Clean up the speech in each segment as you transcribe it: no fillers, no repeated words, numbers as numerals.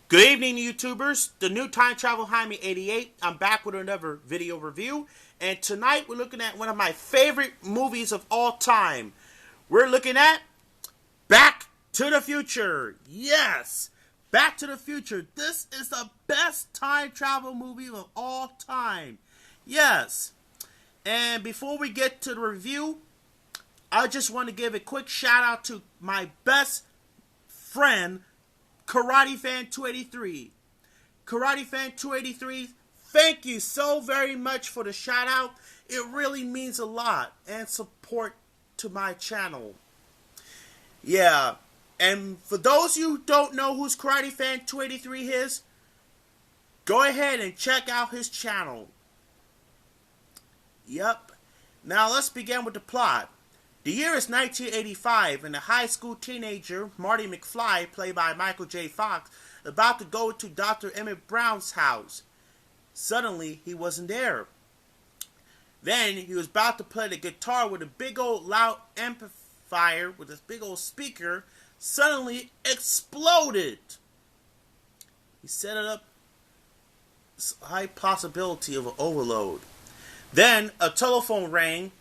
Good evening, YouTubers. The new Time Travel Jaime 88. I'm back with another video review. And tonight we're looking at one of my favorite movies of all time. We're looking at Back to the Future. Yes! Back to the Future. This is the best time travel movie of all time. Yes. And before we get to the review, I just want to give a quick shout out to my best friend, Karate Fan 283. Karate Fan 283, thank you so very much for the shout out. It really means a lot and support to my channel. Yeah, and for those you who don't know who's Karate Fan 283 is, go ahead and check out his channel. Yep. Now let's begin with the plot. The year is 1985, and a high school teenager, Marty McFly, played by Michael J. Fox, about to go to Dr. Emmett Brown's house. Suddenly, he wasn't there. Then, he was about to play the guitar with a big old loud amplifier with this big old speaker, suddenly exploded. He set it up a high possibility of an overload. Then, a telephone rang.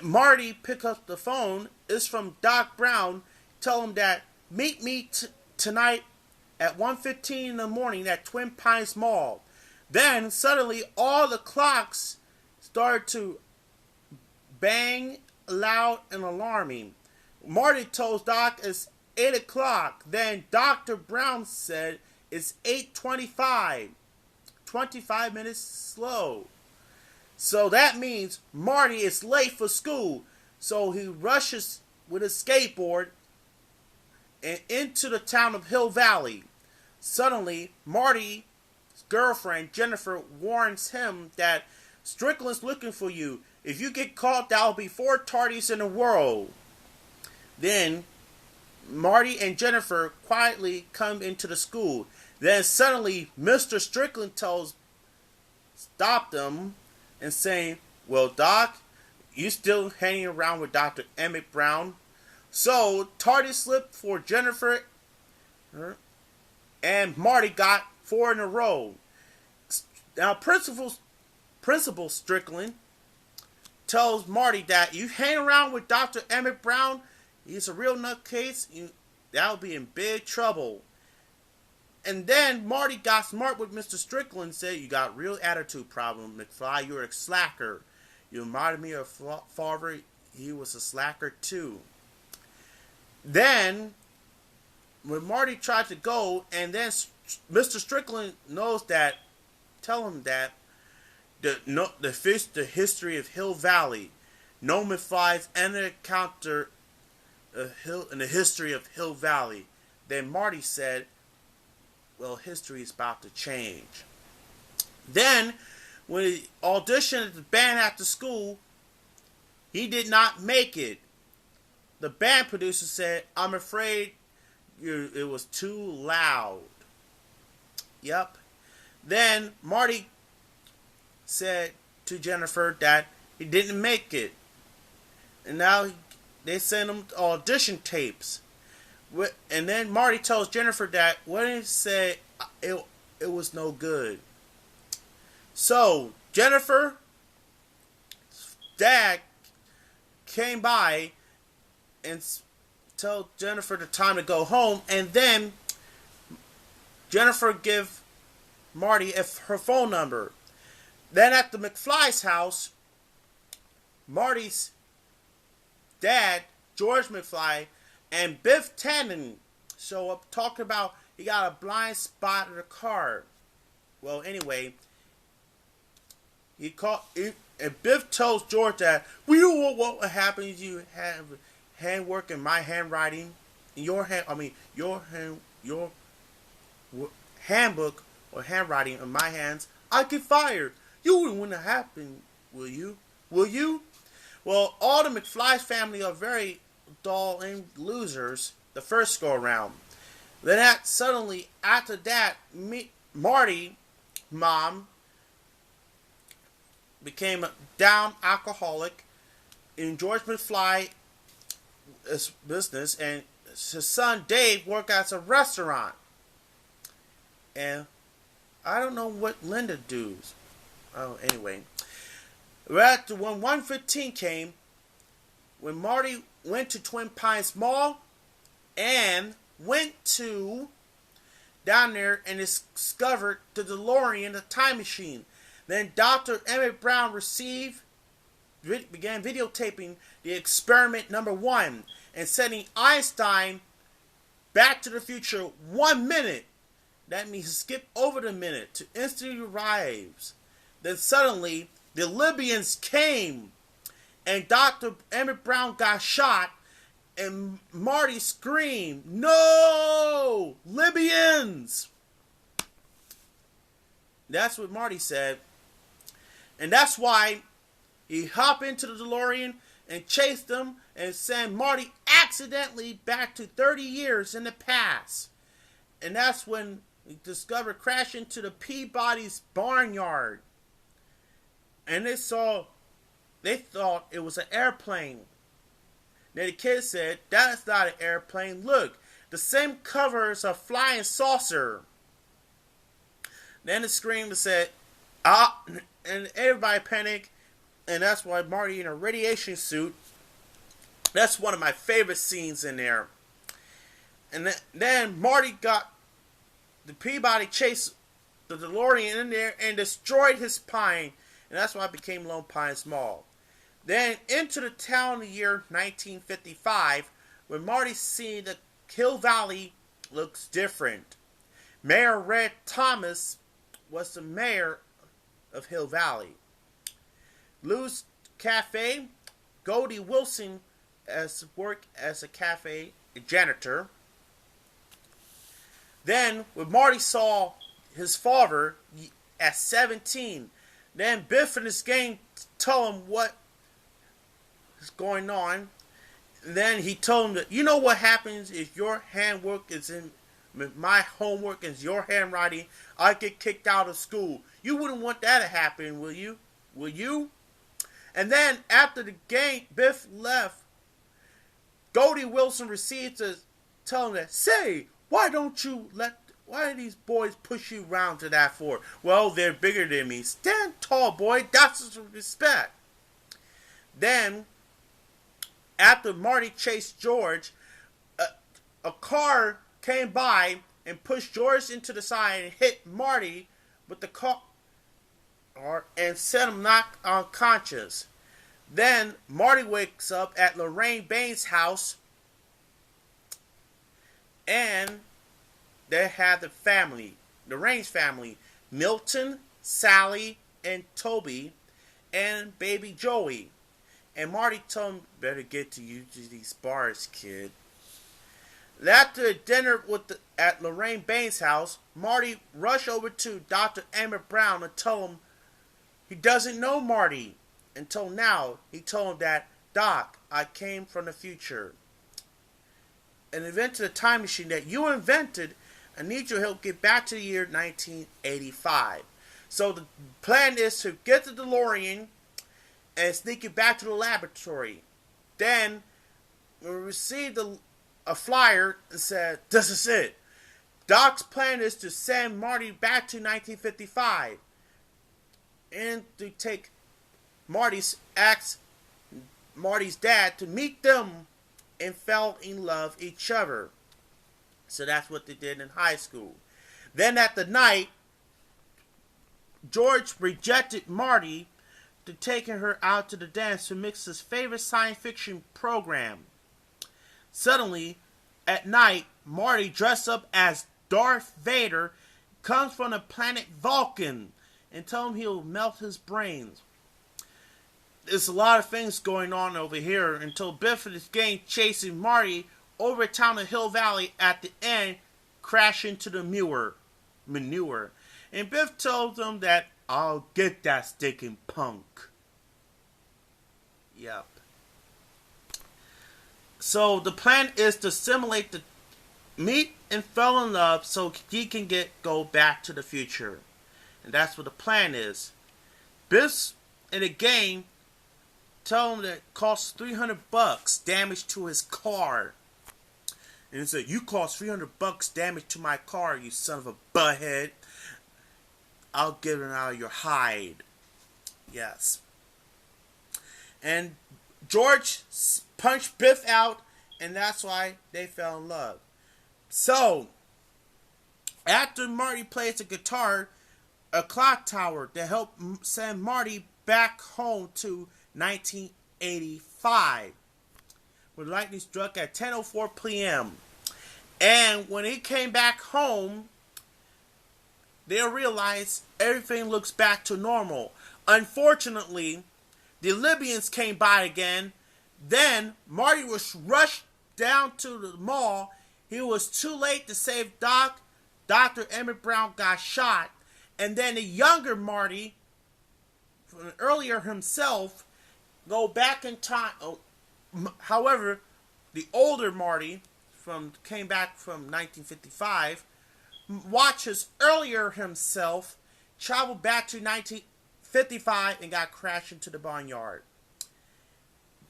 Marty picked up the phone. It's from Doc Brown. Tell him that meet me tonight at 1:15 in the morning at Twin Pines Mall. Then suddenly all the clocks started to bang loud and alarming. Marty told Doc it's 8 o'clock. Then Dr. Brown said it's 8:25. 25 minutes slow. So that means Marty is late for school. So he rushes with his skateboard and into the town of Hill Valley. Suddenly, Marty's girlfriend, Jennifer, warns him that Strickland's looking for you. If you get caught, there will be 4 tardies in the world. Then, Marty and Jennifer quietly come into the school. Then suddenly, Mr. Strickland stop them and saying, well, Doc, you still hanging around with Dr. Emmett Brown? So, tardy slip for Jennifer and Marty got 4 in a row. Now, Principal Strickland tells Marty that you hang around with Dr. Emmett Brown, he's a real nutcase, that'll be in big trouble. And then Marty got smart with Mr. Strickland and said, you got real attitude problem, McFly. You're a slacker. You reminded me of father. He was a slacker too. Then, when Marty tried to go, and then Mr. Strickland tell him that the history of Hill Valley, no McFly's any encounter in the history of Hill Valley. Then Marty said, well, history is about to change. Then, when he auditioned at the band after school, he did not make it. The band producer said, I'm afraid it was too loud. Yep. Then, Marty said to Jennifer that he didn't make it. And now they sent him audition tapes. And then Marty tells Jennifer that when he said it was no good. So Jennifer's dad came by and told Jennifer the time to go home, and then Jennifer gave Marty her phone number. Then at the McFly's house, Marty's dad, George McFly, and Biff Tannen show up talking about he got a blind spot in the car. Well, anyway, and Biff tells George that we don't know what would happen if you have handwork in my handwriting, in your handbook or handwriting in my hands. I get fired. You wouldn't want to happen, will you? Will you? Well, all the McFly family are very dull and losers the first go around. Then suddenly after that, Marty mom became a down alcoholic in George McFly business, and his son Dave worked at a restaurant. And I don't know what Linda does. Oh, anyway. Right when 1:15 came, when Marty went to Twin Pines Mall and went to down there and discovered the DeLorean, the time machine. Then Dr. Emmett Brown began videotaping the experiment number 1 and sending Einstein back to the future 1 minute. That means he skipped over the minute to instantly arrives. Then suddenly the Libyans came and Dr. Emmett Brown got shot. And Marty screamed, "No! Libyans!" That's what Marty said. And that's why he hopped into the DeLorean and chased them and sent Marty accidentally back to 30 years in the past. And that's when he discovered crashed into the Peabody's barnyard. And they thought it was an airplane. Then the kid said, "That's not an airplane. Look, the same cover as a flying saucer." Then the screamer said, "Ah," and everybody panicked. And that's why Marty in a radiation suit. That's one of my favorite scenes in there. And then Marty got the Peabody chased the DeLorean in there and destroyed his pine. And that's why it became Lone Pines Mall. Then into the town in the year 1955, when Marty seen that Hill Valley looks different. Mayor Red Thomas was the mayor of Hill Valley. Lou's Cafe, Goldie Wilson worked as a cafe janitor. Then when Marty saw his father at 17, then Biff and his gang told him what is going on. And then he told him that, you know what happens if your handwork is in my homework is your handwriting, I get kicked out of school. You wouldn't want that to happen, will you? Will you? And then after the gang, Biff left, Goldie Wilson received to tell him that, say, why do these boys push you around to that for? Well, they're bigger than me. Stand tall, boy. That's some respect. Then, after Marty chased George, a car came by and pushed George into the side and hit Marty with the car and set him knocked unconscious. Then Marty wakes up at Lorraine Baines' house and they have the family, Lorraine's family, Milton, Sally, and Toby, and baby Joey. And Marty told him, better get to use these bars, kid. After dinner at Lorraine Baines' house, Marty rushed over to Dr. Emmett Brown and told him he doesn't know Marty. Until now, he told him that, Doc, I came from the future and invented a time machine that you invented. I need your help get back to the year 1985. So the plan is to get the DeLorean and sneak it back to the laboratory. Then we received a flyer and said, this is it. Doc's plan is to send Marty back to 1955 and to take Marty's dad to meet them and fell in love each other. So that's what they did in high school. Then at the night, George rejected Marty to taking her out to the dance to mix his favorite science fiction program. Suddenly, at night, Marty, dressed up as Darth Vader, comes from the planet Vulcan and tells him he'll melt his brains. There's a lot of things going on over here until Biff and his gang chasing Marty over town of Hill Valley at the end crash into the manure. And Biff told them that I'll get that stinking punk. Yep. So the plan is to simulate the meet and fall in love so he can go back to the future. And that's what the plan is. Biff and the gang tell him that it costs $300 damage to his car. And he said, "You caused $300 damage to my car, you son of a butthead. I'll get it out of your hide." Yes. And George punched Biff out, and that's why they fell in love. So, after Marty plays the guitar, a clock tower to help send Marty back home to 1985. When lightning struck at 10:04 p.m. And when he came back home, they realized everything looks back to normal. Unfortunately, the Libyans came by again. Then Marty was rushed down to the mall. He was too late to save Doc. Dr. Emmett Brown got shot. And then the younger Marty, from earlier himself, go back in time. However, the older Marty came back from 1955, watches earlier himself, traveled back to 1955 and got crashed into the barnyard.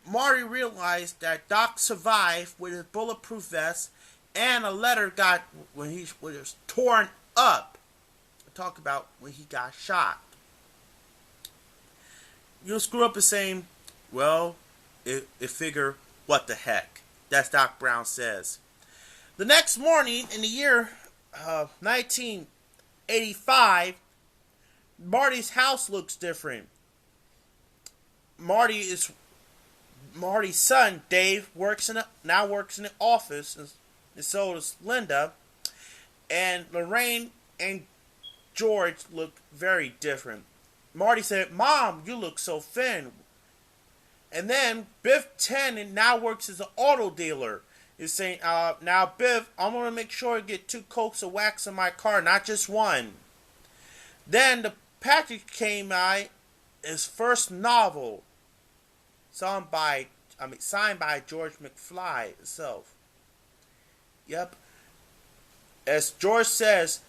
Marty realized that Doc survived with his bulletproof vest, and a letter got when it was torn up. Talk about when he got shot. You'll screw up and saying, well, it figure, what the heck. That's Doc Brown says. The next morning, in the year 1985, Marty's house looks different. Marty's son, Dave, now works in the office, and so does Linda. And Lorraine and George look very different. Marty said, "Mom, you look so thin." And then Biff Tannen now works as an auto dealer. He's saying, "Now Biff, I'm going to make sure I get 2 coats of wax in my car, not just 1. Then the package came by, his first novel, signed by George McFly himself. Yep. As George says,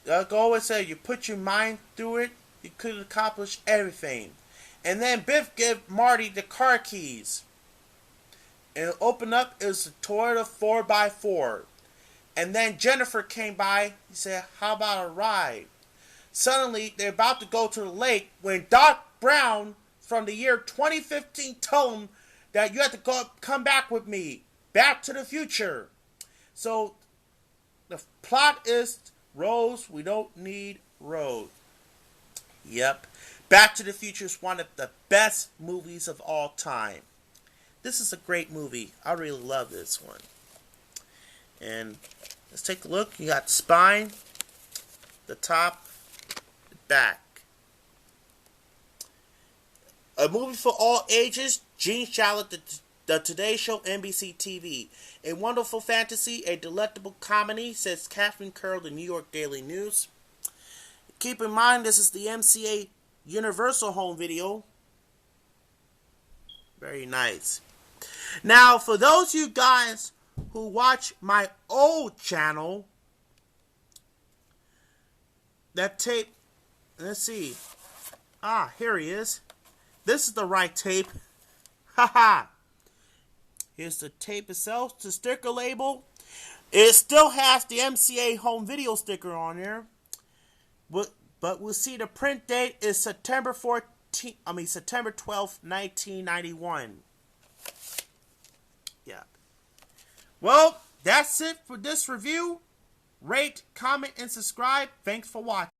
like I always say, you put your mind through it, you could accomplish everything. And then Biff gave Marty the car keys. And it opened up, it was a Toyota 4x4. And then Jennifer came by, he said, "How about a ride?" Suddenly, they're about to go to the lake when Doc Brown from the year 2015 told him that you have to come back with me. Back to the future. So, the plot is Rose, we don't need Rose. Yep. Back to the Future is one of the best movies of all time. This is a great movie. I really love this one. And let's take a look. You got the spine, the top, the back. A movie for all ages. Gene Shalit, the Today Show, NBC TV. A wonderful fantasy, a delectable comedy, says Catherine Curl, the New York Daily News. Keep in mind, this is the MCA Universal Home Video. Very nice. Now, for those of you guys who watch my old channel, that tape, let's see. Here he is. This is the right tape. Haha. Here's the tape itself, the sticker label. It still has the MCA home video sticker on there. But we'll see the print date is September 12th, 1991. Yeah. Well, that's it for this review. Rate, comment, and subscribe. Thanks for watching.